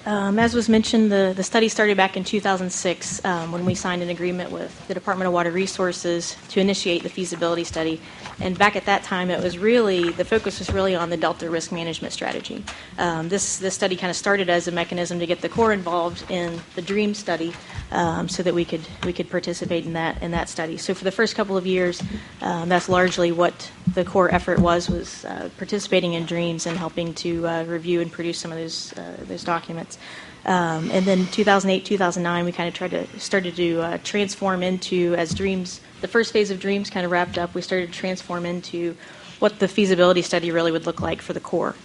As was mentioned, the study started back in 2006 when we signed an agreement with the Department of Water Resources to initiate the feasibility study. And back at that time, the focus was really on the Delta risk management strategy. This study kind of started as a mechanism to get the Corps involved in the DREAM study so that we could participate in that study. So for the first couple of years, that's largely what the core effort was participating in DREAMs and helping to review and produce some of those documents. And then 2008, 2009, we kind of started to transform into, as DREAMs, the first phase of DREAMs kind of wrapped up, we started to transform into what the feasibility study really would look like for the Corps.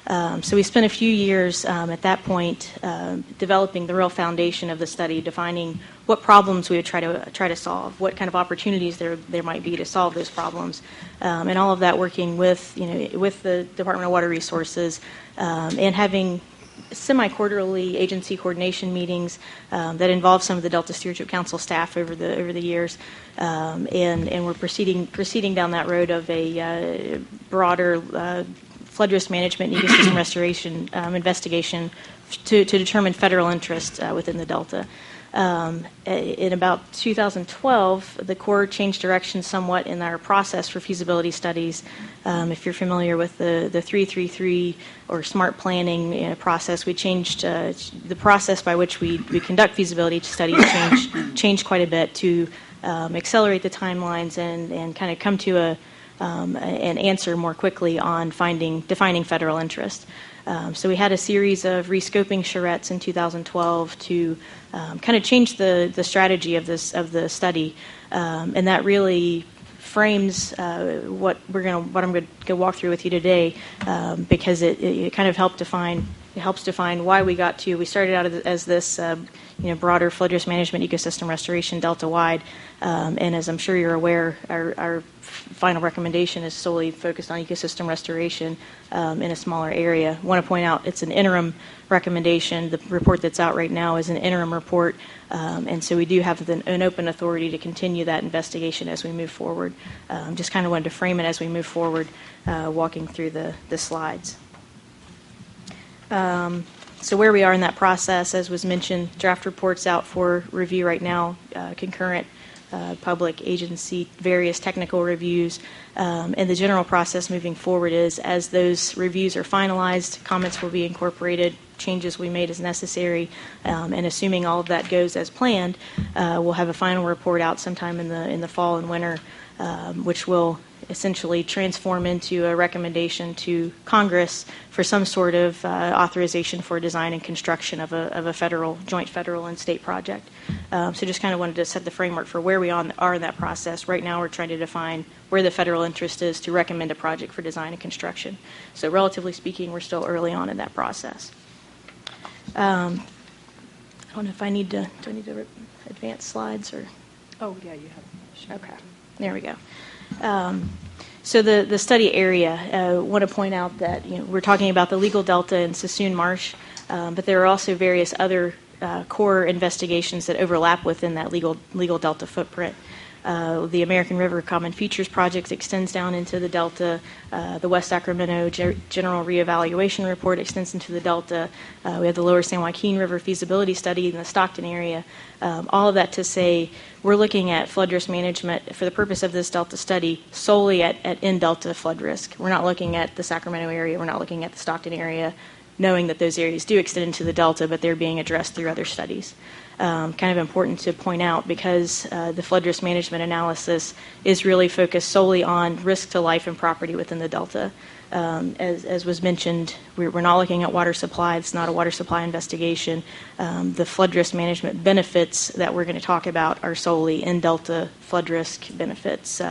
So we spent a few years at that point developing the real foundation of the study, defining what problems we would try to solve, what kind of opportunities there might be to solve those problems, and all of that working with the Department of Water Resources and having semi-quarterly agency coordination meetings that involve some of the Delta Stewardship Council staff over the years, and we're proceeding down that road of a broader flood risk management and ecosystem restoration investigation to determine federal interest within the Delta. In about 2012, the Corps changed direction somewhat in our process for feasibility studies. If you're familiar with the 333 or SMART planning process, we changed the process by which we conduct feasibility studies changed quite a bit to accelerate the timelines and kind of come to an answer more quickly on defining federal interest. So we had a series of rescoping charrettes in 2012 to kind of change the strategy of the study, and that really frames what I'm going to walk through with you today, because it kind of helps define why we started out as this broader flood risk management ecosystem restoration Delta-wide, and as I'm sure you're aware, our final recommendation is solely focused on ecosystem restoration in a smaller area. I want to point out it's an interim recommendation. The report that's out right now is an interim report, and so we do have an open authority to continue that investigation as we move forward. Just kind of wanted to frame it as we move forward, walking through the slides. So where we are in that process, as was mentioned, draft reports out for review right now, concurrent public agency, various technical reviews, and the general process moving forward is as those reviews are finalized, comments will be incorporated, changes we made as necessary, and assuming all of that goes as planned, we'll have a final report out sometime in the fall and winter, which will essentially transform into a recommendation to Congress for some sort of authorization for design and construction of a joint federal and state project. So just kind of wanted to set the framework for where we are in that process. Right now we're trying to define where the federal interest is to recommend a project for design and construction. So relatively speaking, we're still early on in that process. I don't know if I need to advance slides or... Oh, yeah, you have. Okay, there we go. So the study area, I want to point out that we're talking about the legal delta in Sassoon Marsh, but there are also various other core investigations that overlap within that legal delta footprint. The American River Common Features Project extends down into the Delta. The West Sacramento General Reevaluation Report extends into the Delta. We have the Lower San Joaquin River Feasibility Study in the Stockton area. All of that to say we're looking at flood risk management for the purpose of this Delta study solely at in-Delta flood risk. We're not looking at the Sacramento area. We're not looking at the Stockton area, knowing that those areas do extend into the Delta, but they're being addressed through other studies. Kind of important to point out because the flood risk management analysis is really focused solely on risk to life and property within the Delta. As was mentioned, we're not looking at water supply. It's not a water supply investigation. The flood risk management benefits that we're going to talk about are solely in Delta flood risk benefits,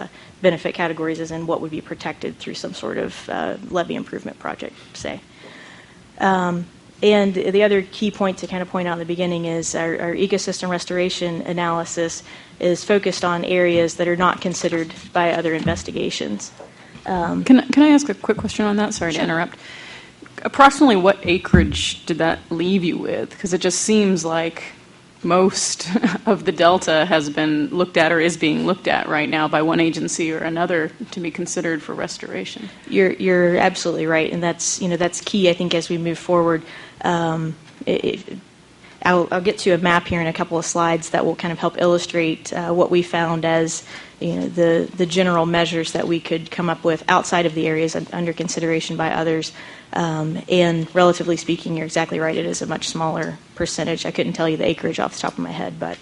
benefit categories as in what would be protected through some sort of levee improvement project, say. And the other key point to kind of point out in the beginning is our ecosystem restoration analysis is focused on areas that are not considered by other investigations. Can I ask a quick question on that? Sorry to interrupt. Approximately what acreage did that leave you with? Because it just seems like most of the delta has been looked at or is being looked at right now by one agency or another to be considered for restoration. You're absolutely right, and that's key, I think, as we move forward. I'll get to a map here in a couple of slides that will kind of help illustrate what we found as the general measures that we could come up with outside of the areas under consideration by others. And relatively speaking, you're exactly right. It is a much smaller percentage. I couldn't tell you the acreage off the top of my head, but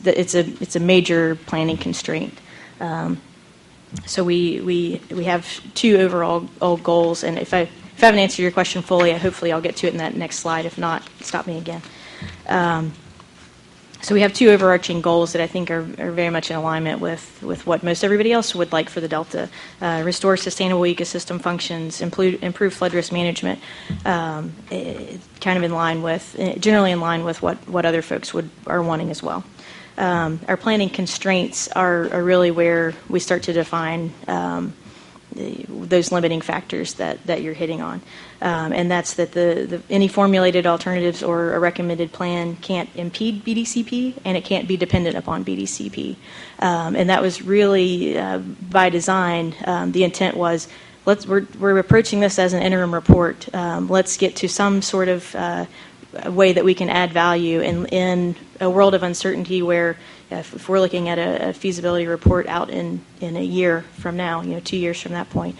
it's a major planning constraint. So we have two overall goals, and if I haven't answered your question fully, hopefully I'll get to it in that next slide. If not, stop me again. So we have two overarching goals that I think are very much in alignment with what most everybody else would like for the Delta. Restore sustainable ecosystem functions, improve flood risk management, kind of generally in line with what other folks are wanting as well. Our planning constraints are really where we start to define those limiting factors that you're hitting on. And that's that any formulated alternatives or a recommended plan can't impede BDCP, and it can't be dependent upon BDCP. And that was really by design. The intent was we're approaching this as an interim report. Let's get to some sort of way that we can add value in a world of uncertainty where if we're looking at a feasibility report out in a year from now, 2 years from that point,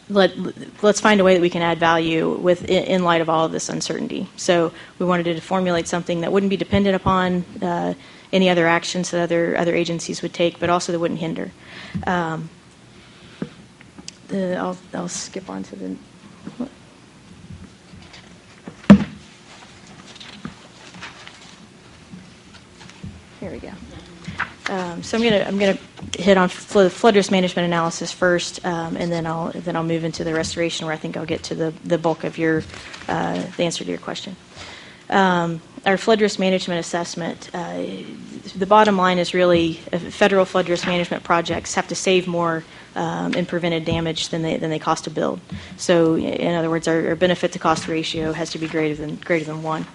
let's find a way that we can add value in light of all of this uncertainty. So we wanted to formulate something that wouldn't be dependent upon any other actions that other agencies would take, but also that wouldn't hinder. I'll skip on to the. Here we go. So I'm gonna hit on flood risk management analysis first, and then I'll move into the restoration, where I think I'll get to the bulk of the answer to your question. Our flood risk management assessment. The bottom line is really federal flood risk management projects have to save more in prevented damage than they cost to build. So in other words, our benefit to cost ratio has to be greater than 1.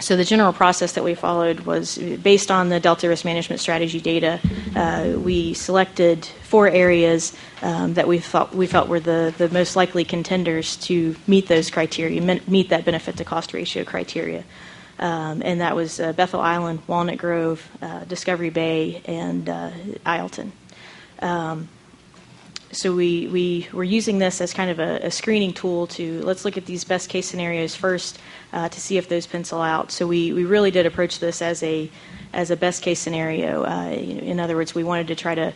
So the general process that we followed was based on the Delta Risk Management Strategy data. We selected 4 areas that we felt were the most likely contenders to meet those criteria, meet that benefit to cost ratio criteria. And that was Bethel Island, Walnut Grove, Discovery Bay, and Isleton. So we were using this as kind of a screening tool to let's look at these best case scenarios first to see if those pencil out. So we really did approach this as a best case scenario. In other words, we wanted to try to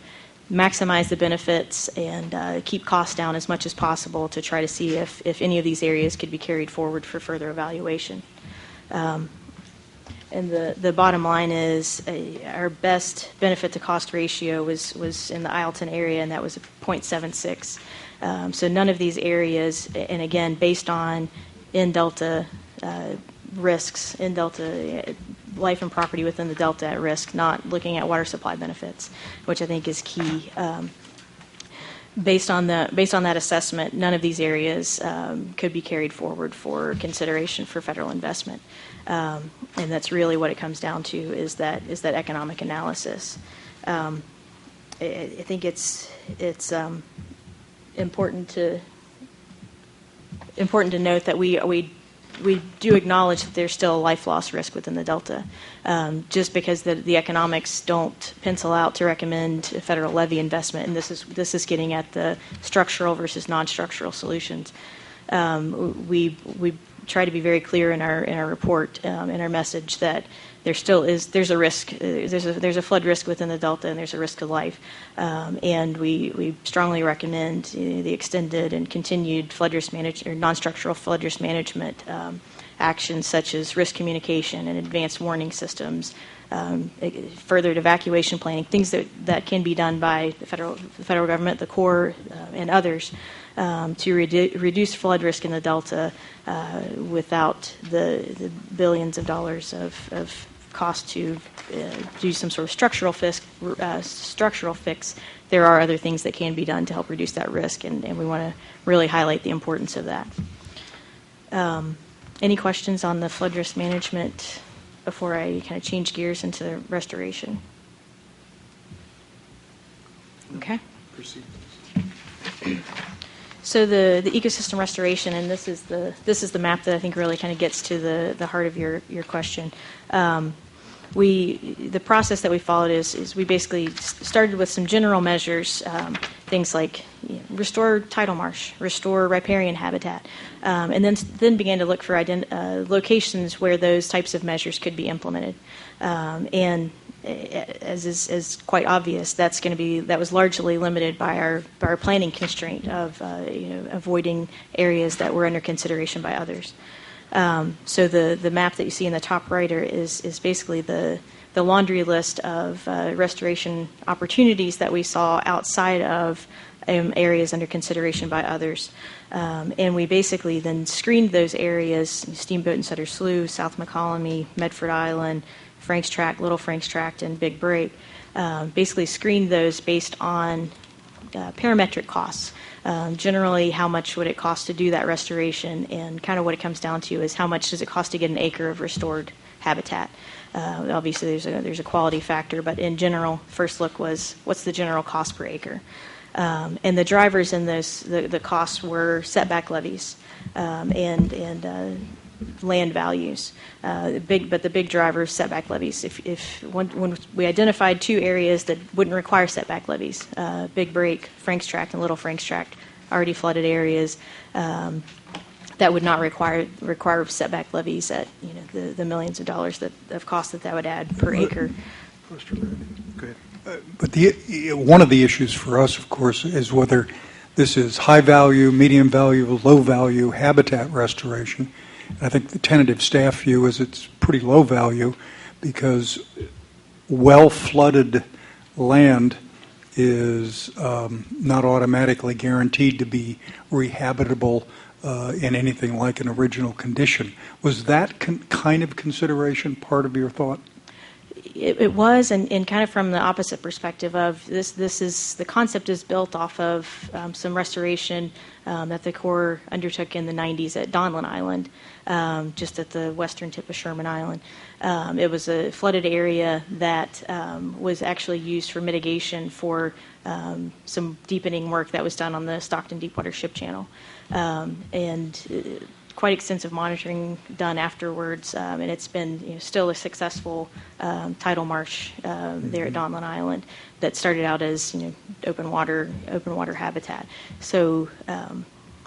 maximize the benefits and keep costs down as much as possible to try to see if any of these areas could be carried forward for further evaluation. And the bottom line is our best benefit to cost ratio was in the Isleton area, and that was 0.76. So none of these areas, and again, based on in-delta risks, in-delta life and property within the delta at risk, not looking at water supply benefits, which I think is key. Based on that assessment, none of these areas could be carried forward for consideration for federal investment, and that's really what it comes down to is that economic analysis. I think it's important to note that we do acknowledge that there's still a life loss risk within the delta, just because the economics don't pencil out to recommend a federal levy investment, and this is getting at the structural versus non-structural solutions. We try to be very clear in our report, in our message, that there's a risk, there's a flood risk within the delta, and there's a risk to life, and we strongly recommend the extended and continued flood risk management or non-structural flood risk management actions such as risk communication and advanced warning systems, furthered evacuation planning, things that can be done by the federal government, the Corp, and others to reduce flood risk in the delta without the billions of dollars of cost to do some sort of structural fix. There are other things that can be done to help reduce that risk, and we want to really highlight the importance of that. Any questions on the flood risk management before I kind of change gears into restoration? Okay. Proceed. So the ecosystem restoration, and this is the map that I think really kind of gets to the heart of your question. The process that we followed is we basically started with some general measures, things like restore tidal marsh, restore riparian habitat, and then began to look for locations where those types of measures could be implemented. And as is quite obvious, that was largely limited by our planning constraint of avoiding areas that were under consideration by others. So the map that you see in the top right is basically the laundry list of restoration opportunities that we saw outside of areas under consideration by others. And we basically then screened those areas: Steamboat and Sutter Slough, South McCollum, Medford Island, Franks Tract, Little Franks Tract, and Big Break. Basically screened those based on parametric costs. Generally, how much would it cost to do that restoration, and kind of what it comes down to is how much does it cost to get an acre of restored habitat. Obviously, there's a quality factor, but in general, first look was what's the general cost per acre. And the drivers in this, the costs were setback levies and land values. The big driver is setback levies. When we identified two areas that wouldn't require setback levies, Big Break, Franks Tract, and Little Franks Tract, already flooded areas that would not require setback levies at the millions of dollars of cost that would add per acre. Go ahead. But one of the issues for us, of course, is whether this is high value, medium value, low value habitat restoration. I think the tentative staff view is it's pretty low value because well-flooded land is not automatically guaranteed to be rehabitable in anything like an original condition. Was that kind of consideration part of your thought? It was, and kind of from the opposite perspective of this is the concept is built off of some restoration that the Corps undertook in the 90s at Donlin Island, just at the western tip of Sherman Island. It was a flooded area that was actually used for mitigation for some deepening work that was done on the Stockton Deepwater Ship Channel. And quite extensive monitoring done afterwards, and it's been still a successful tidal marsh there at Donlin Island that started out as open water habitat. So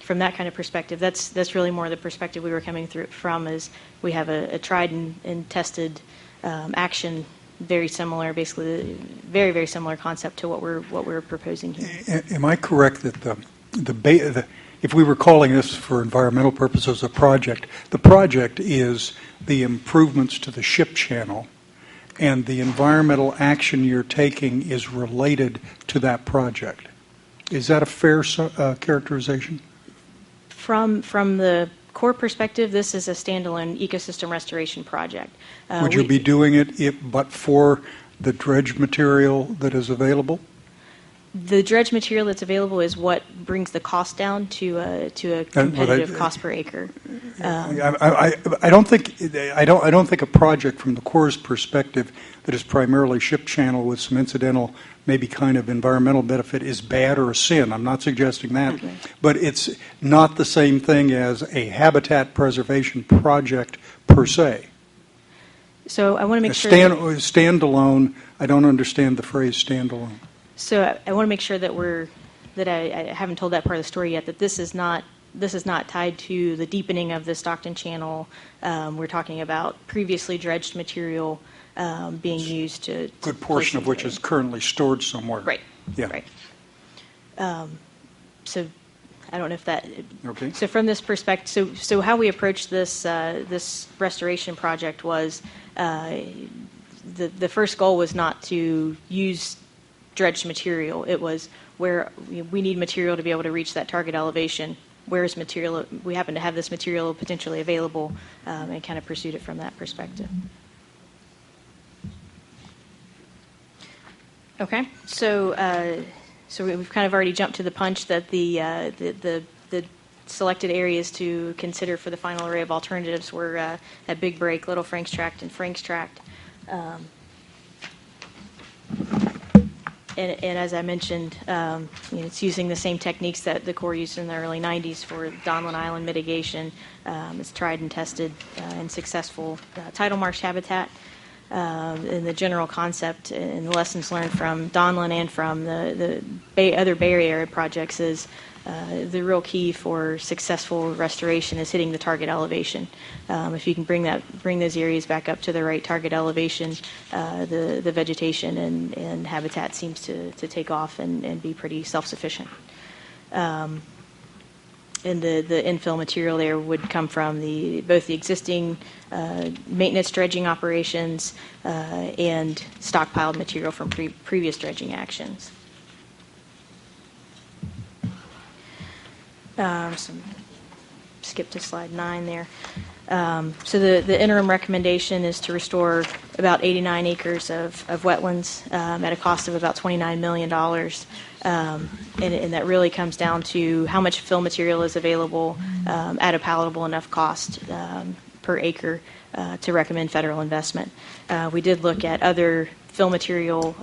from that kind of perspective, that's really more the perspective we were coming through from. Is we have a tried and tested action, very similar, basically very very similar concept to what we're proposing here. Am I correct that if we were calling this for environmental purposes a project, the project is the improvements to the ship channel, and the environmental action you're taking is related to that project? Is that a fair characterization? From the Corps perspective, this is a standalone ecosystem restoration project. Would you be doing it but for the dredge material that is available? The dredge material that's available is what brings the cost down to a competitive cost per acre. I don't think a project from the Corps' perspective that is primarily ship channel with some incidental, maybe kind of environmental benefit is bad or a sin. I'm not suggesting that, but it's not the same thing as a habitat preservation project per se. So I want to make sure standalone. I don't understand the phrase standalone. So I want to make sure that I haven't told that part of the story yet, that this is not tied to the deepening of the Stockton Channel. We're talking about previously dredged material being used to good portion of which is currently stored somewhere. Right. Yeah. Right. So I don't know if that. Okay. So from this perspective, so how we approached this restoration project was the first goal was not to use dredged material. It was where we need material to be able to reach that target elevation. Where is material? We happen to have this material potentially available, and kind of pursued it from that perspective. Okay, so we've kind of already jumped to the punch that the selected areas to consider for the final array of alternatives were at Big Break, Little Franks Tract, and Franks Tract. And as I mentioned, it's using the same techniques that the Corps used in the early 90s for Donlin Island mitigation. It's tried and tested and successful tidal marsh habitat. And the general concept and the lessons learned from Donlin and from the other Bay Area projects is the real key for successful restoration is hitting the target elevation. If you can bring those areas back up to the right target elevation, the vegetation and habitat seems to take off and be pretty self-sufficient. And the infill material there would come from both the existing maintenance dredging operations and stockpiled material from previous dredging actions. Skip to slide 9 there. So the interim recommendation is to restore about 89 acres of wetlands at a cost of about $29 million. And that really comes down to how much fill material is available at a palatable enough cost per acre to recommend federal investment. We did look at other fill material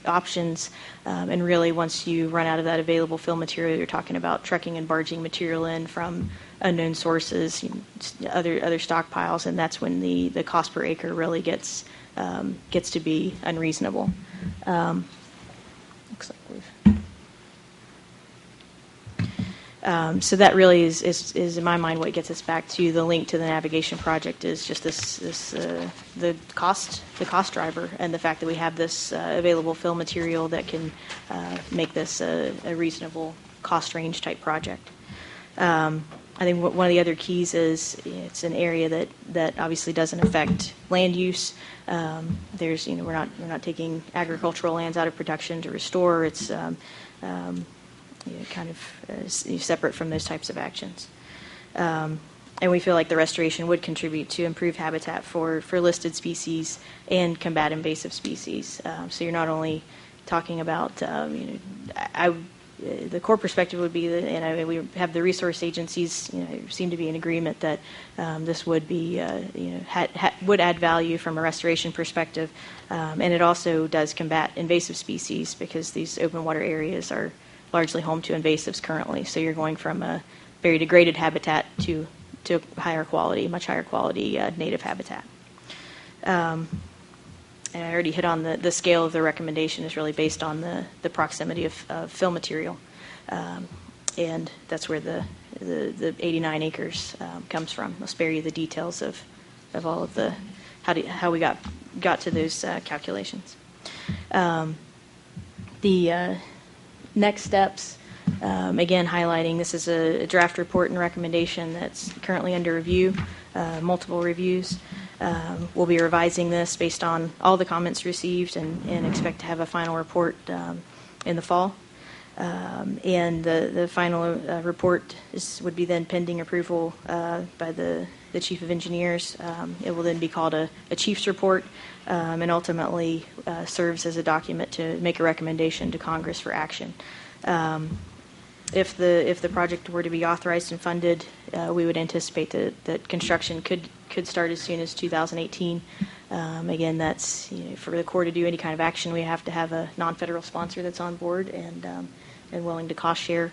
options, and really once you run out of that available fill material, you're talking about trucking and barging material in from unknown sources, other stockpiles, and that's when the cost per acre really gets to be unreasonable. Looks like we've. So that really is in my mind what gets us back to the link to the navigation project is just the cost driver and the fact that we have this available fill material that can make this a reasonable cost range type project. I think one of the other keys is it's an area that obviously doesn't affect land use. We're not taking agricultural lands out of production to restore. It's kind of separate from those types of actions. And we feel like the restoration would contribute to improved habitat for listed species and combat invasive species. So you're not only talking about, the core perspective would be, we have the resource agencies, seem to be in agreement that this would be, would add value from a restoration perspective, and it also does combat invasive species because these open water areas are largely home to invasives currently. So you're going from a very degraded habitat to much higher quality native habitat. And I already hit on the scale of the recommendation is really based on the proximity of fill material. And that's where the 89 acres comes from. I'll spare you the details of all of the, how we got to those calculations. Next steps, again highlighting this is a draft report and recommendation that's currently under review, multiple reviews. We'll be revising this based on all the comments received and expect to have a final report in the fall. And the final report would be then pending approval by the Chief of Engineers. It will then be called a Chief's Report and ultimately serves as a document to make a recommendation to Congress for action. If the project were to be authorized and funded, we would anticipate that construction could start as soon as 2018. Again, that's for the Corps to do any kind of action, we have to have a non-federal sponsor that's on board and willing to cost share.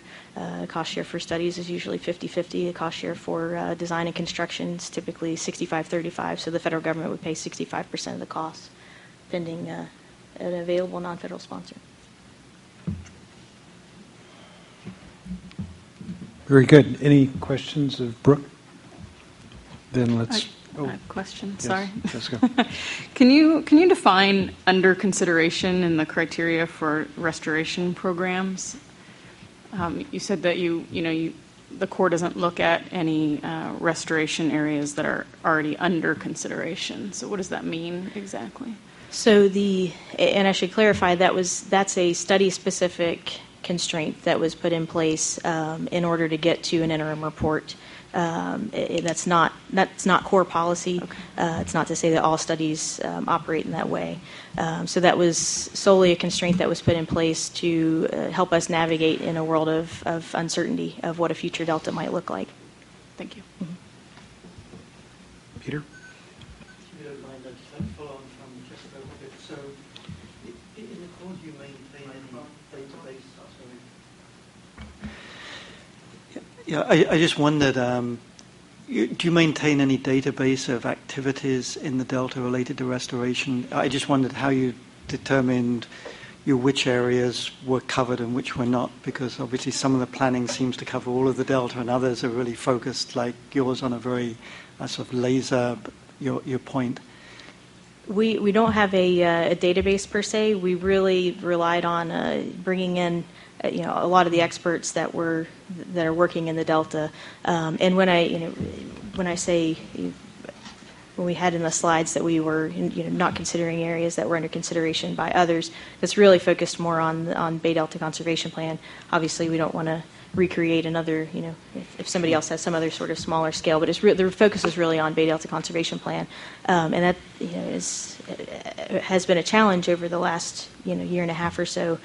Cost share for studies is usually 50-50. The cost share for design and construction is typically 65-35. So the federal government would pay 65% of the cost, pending an available non-federal sponsor. Very good. Any questions of Brooke? Then let's. I have a question. Yes, Sorry. Jessica. Can you define under consideration in the criteria for restoration programs? You said that the Corps doesn't look at any restoration areas that are already under consideration. So what does that mean exactly? So and I should clarify that's a study-specific constraint that was put in place in order to get to an interim report. That's not core policy. Okay. It's not to say that all studies operate in that way. So that was solely a constraint that was put in place to help us navigate in a world of uncertainty of what a future delta might look like. Thank you. Mm-hmm. Peter? If you don't mind, I'd just like to follow on from Jessica a little bit. So, in the Corps, do you maintain any database? Yeah, I just wondered, do you maintain any database of activities in the Delta related to restoration? I just wondered how you determined which areas were covered and which were not, because obviously some of the planning seems to cover all of the Delta and others are really focused, like yours, on a very sort of laser, your point. We don't have a database per se. We really relied on bringing in a lot of the experts that are working in the Delta. And when I say when we had in the slides that we were not considering areas that were under consideration by others, it's really focused more on Bay Delta Conservation Plan. Obviously, we don't want to recreate another, if somebody else has some other sort of smaller scale, but the focus is really on Bay Delta Conservation Plan, and that has been a challenge over the last year and a half or so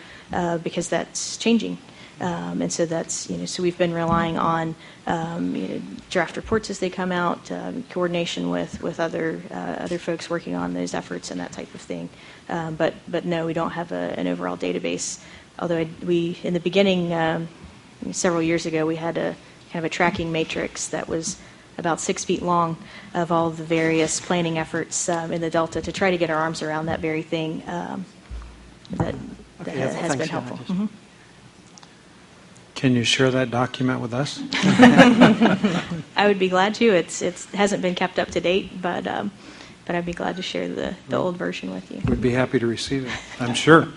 because that's changing. And so that's so we've been relying on draft reports as they come out, coordination with other folks working on those efforts and that type of thing. But no, we don't have an overall database. Although we in the beginning several years ago we had a kind of a tracking matrix that was about 6 feet long of all the various planning efforts in the Delta to try to get our arms around that very thing. That has been helpful. Mm-hmm. Can you share that document with us? I would be glad to. It hasn't been kept up to date, but I'd be glad to share the old version with you. We'd be happy to receive it, I'm sure.